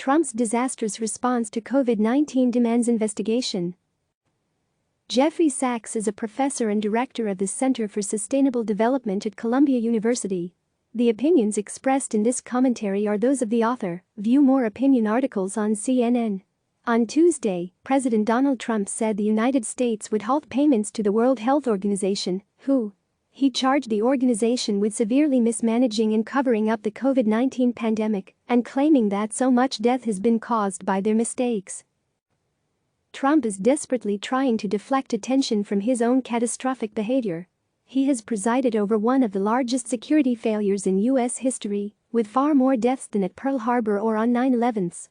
Trump's disastrous response to COVID-19 demands investigation. Jeffrey Sachs is a professor and director of the Center for Sustainable Development at Columbia University. The opinions expressed in this commentary are those of the author. View more opinion articles on CNN. On Tuesday, President Donald Trump said the United States would halt payments to the World Health Organization, WHO. He charged the organization with severely mismanaging and covering up the COVID-19 pandemic and claiming that so much death has been caused by their mistakes. Trump is desperately trying to deflect attention from his own catastrophic behavior. He has presided over one of the largest security failures in U.S. history, with far more deaths than at Pearl Harbor or on 9/11.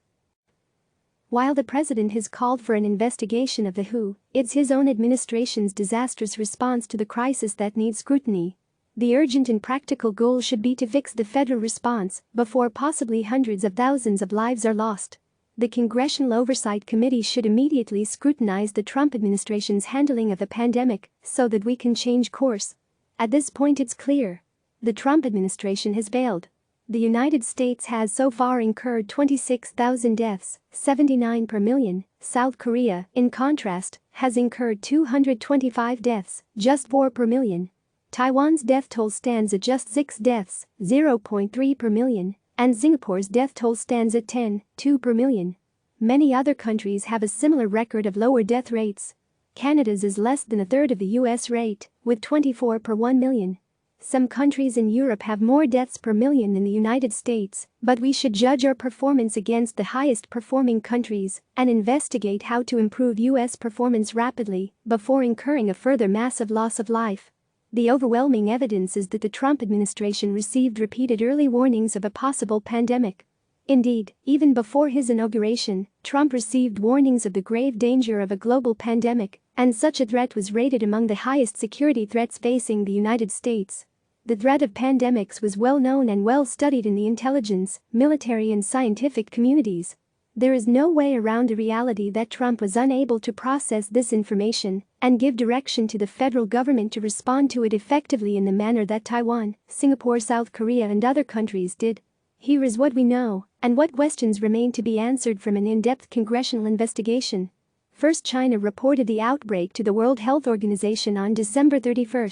While the president has called for an investigation of the WHO, it's his own administration's disastrous response to the crisis that needs scrutiny. The urgent and practical goal should be to fix the federal response before possibly hundreds of thousands of lives are lost. The Congressional Oversight Committee should immediately scrutinize the Trump administration's handling of the pandemic so that we can change course. At this point it's clear. The Trump administration has failed. The United States has so far incurred 26,000 deaths, 79 per million. South Korea, in contrast, has incurred 225 deaths, just 4 per million. Taiwan's death toll stands at just 6 deaths, 0.3 per million. And Singapore's death toll stands at 10.2 per million. Many other countries have a similar record of lower death rates. Canada's is less than a third of the US rate, with 24 per 1 million. Some countries in Europe have more deaths per million than the United States, but we should judge our performance against the highest performing countries and investigate how to improve US performance rapidly before incurring a further massive loss of life. The overwhelming evidence is that the Trump administration received repeated early warnings of a possible pandemic. Indeed, even before his inauguration, Trump received warnings of the grave danger of a global pandemic, and such a threat was rated among the highest security threats facing the United States. The threat of pandemics was well known and well studied in the intelligence, military and scientific communities. There is no way around the reality that Trump was unable to process this information and give direction to the federal government to respond to it effectively in the manner that Taiwan, Singapore, South Korea and other countries did. Here is what we know and what questions remain to be answered from an in-depth congressional investigation. First, China reported the outbreak to the World Health Organization on December 31.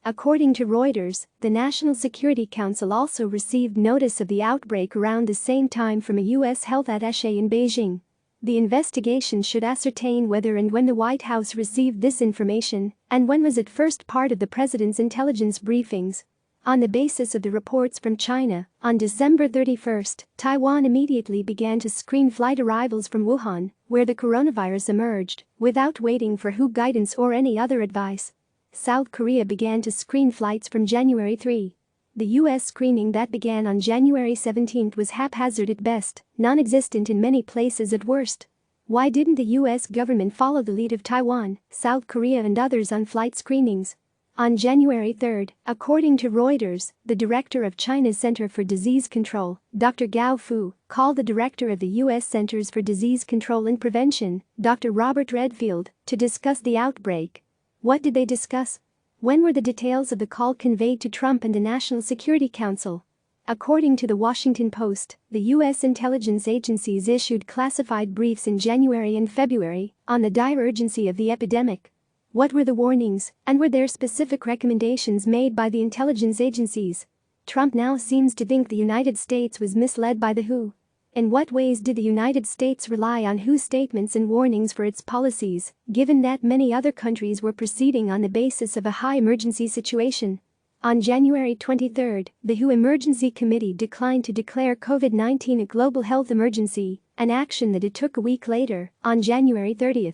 According to Reuters, the National Security Council also received notice of the outbreak around the same time from a U.S. health attaché in Beijing. The investigation should ascertain whether and when the White House received this information and when was it first part of the president's intelligence briefings. On the basis of the reports from China, on December 31, Taiwan immediately began to screen flight arrivals from Wuhan, where the coronavirus emerged, without waiting for WHO guidance or any other advice. South Korea began to screen flights from January 3. The U.S. screening that began on January 17 was haphazard at best, non-existent in many places at worst. Why didn't the U.S. government follow the lead of Taiwan, South Korea and others on flight screenings? On January 3, according to Reuters, the director of China's Center for Disease Control, Dr. Gao Fu, called the director of the U.S. Centers for Disease Control and Prevention, Dr. Robert Redfield, to discuss the outbreak. What did they discuss? When were the details of the call conveyed to Trump and the National Security Council? According to the Washington Post, the U.S. intelligence agencies issued classified briefs in January and February on the dire urgency of the epidemic. What were the warnings, and were there specific recommendations made by the intelligence agencies? Trump now seems to think the United States was misled by the WHO. In what ways did the United States rely on WHO statements and warnings for its policies, given that many other countries were proceeding on the basis of a high emergency situation? On January 23, the WHO Emergency Committee declined to declare COVID-19 a global health emergency, an action that it took a week later, on January 30.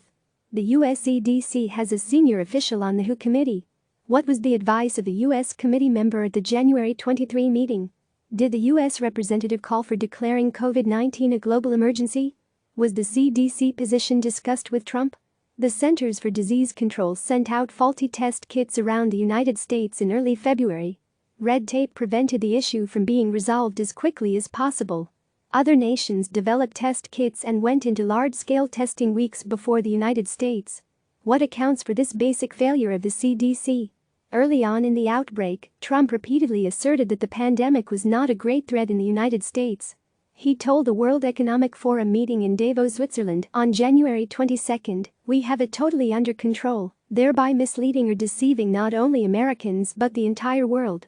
The US CDC has a senior official on the WHO committee. What was the advice of the US committee member at the January 23 meeting? Did the U.S. representative call for declaring COVID-19 a global emergency? Was the CDC position discussed with Trump? The Centers for Disease Control sent out faulty test kits around the United States in early February. Red tape prevented the issue from being resolved as quickly as possible. Other nations developed test kits and went into large-scale testing weeks before the United States. What accounts for this basic failure of the CDC? Early on in the outbreak, Trump repeatedly asserted that the pandemic was not a great threat in the United States. He told the World Economic Forum meeting in Davos, Switzerland on January 22, "We have it totally under control," thereby misleading or deceiving not only Americans but the entire world.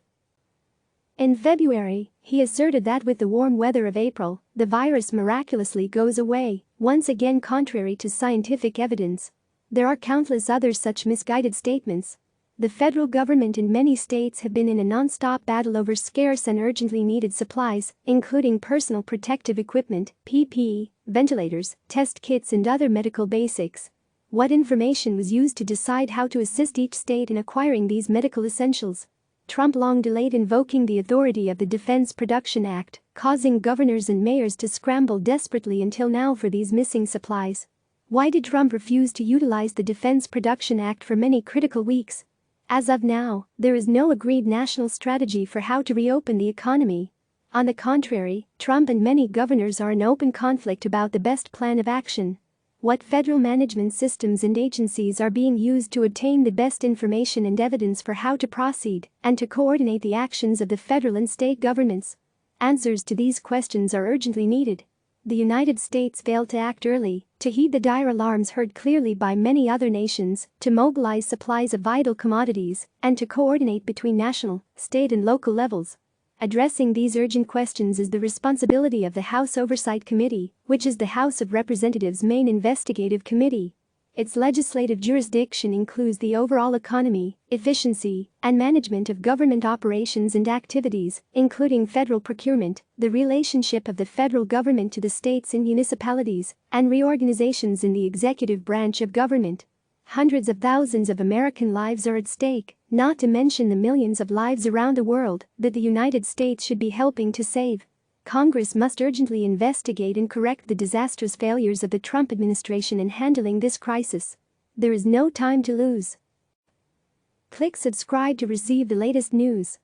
In February, he asserted that with the warm weather of April, the virus miraculously goes away, once again contrary to scientific evidence. There are countless other such misguided statements. The federal government and many states have been in a non-stop battle over scarce and urgently needed supplies, including personal protective equipment, PPE, ventilators, test kits and other medical basics. What information was used to decide how to assist each state in acquiring these medical essentials? Trump long delayed invoking the authority of the Defense Production Act, causing governors and mayors to scramble desperately until now for these missing supplies. Why did Trump refuse to utilize the Defense Production Act for many critical weeks? As of now, there is no agreed national strategy for how to reopen the economy. On the contrary, Trump and many governors are in open conflict about the best plan of action. What federal management systems and agencies are being used to obtain the best information and evidence for how to proceed and to coordinate the actions of the federal and state governments? Answers to these questions are urgently needed. The United States failed to act early, to heed the dire alarms heard clearly by many other nations, to mobilize supplies of vital commodities, and to coordinate between national, state and local levels. Addressing these urgent questions is the responsibility of the House Oversight Committee, which is the House of Representatives' main investigative committee. Its legislative jurisdiction includes the overall economy, efficiency, and management of government operations and activities, including federal procurement, the relationship of the federal government to the states and municipalities, and reorganizations in the executive branch of government. Hundreds of thousands of American lives are at stake, not to mention the millions of lives around the world that the United States should be helping to save. Congress must urgently investigate and correct the disastrous failures of the Trump administration in handling this crisis. There is no time to lose. Click subscribe to receive the latest news.